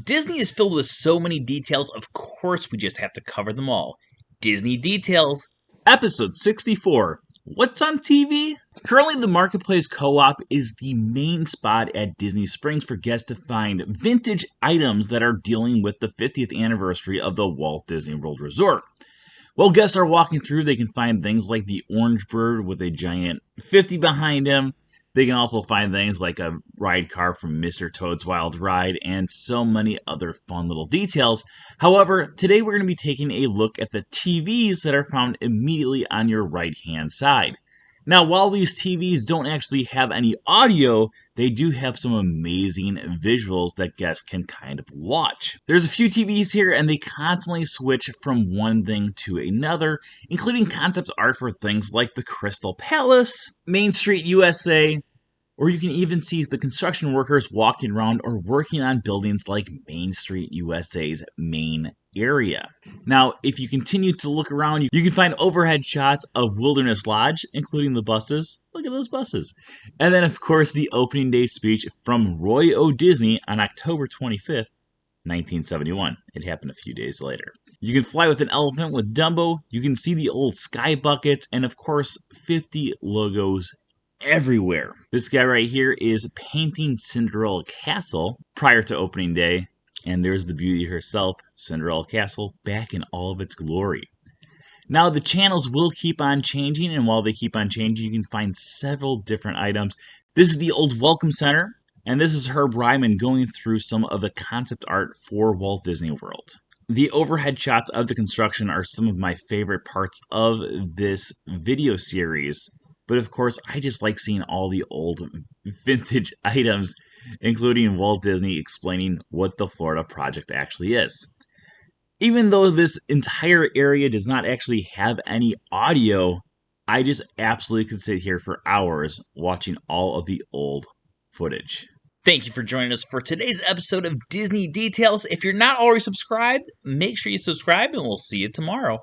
Disney is filled with so many details, of course we just have to cover them all. Disney Details, Episode 64, What's on TV? Currently, the Marketplace Co-op is the main spot at Disney Springs for guests to find vintage items that are dealing with the 50th anniversary of the Walt Disney World Resort. While guests are walking through, they can find things like the orange bird with a giant 50 behind him. They can also find things like a ride car from Mr. Toad's Wild Ride and so many other fun little details. However, today we're going to be taking a look at the TVs that are found immediately on your right-hand side. Now, while these TVs don't actually have any audio, they do have some amazing visuals that guests can kind of watch. There's a few TVs here, and they constantly switch from one thing to another, including concept art for things like the Crystal Palace, Main Street USA, or you can even see the construction workers walking around or working on buildings like Main Street USA's main area. Now, if you continue to look around, you can find overhead shots of Wilderness Lodge, including the buses. Look at those buses. And then, of course, the opening day speech from Roy O. Disney on October 25th, 1971. It happened a few days later. You can fly with an elephant with Dumbo. You can see the old sky buckets, and of course, 50 logos everywhere. This guy right here is painting Cinderella Castle prior to opening day, and there's the beauty herself, Cinderella Castle, back in all of its glory. Now, the channels will keep on changing, and while they keep on changing, you can find several different items. This is the old Welcome Center, and this is Herb Ryman going through some of the concept art for Walt Disney World. The overhead shots of the construction are some of my favorite parts of this video series. But of course, I just like seeing all the old vintage items, including Walt Disney explaining what the Florida Project actually is. Even though this entire area does not actually have any audio, I just absolutely could sit here for hours watching all of the old footage. Thank you for joining us for today's episode of Disney Details. If you're not already subscribed, make sure you subscribe, and we'll see you tomorrow.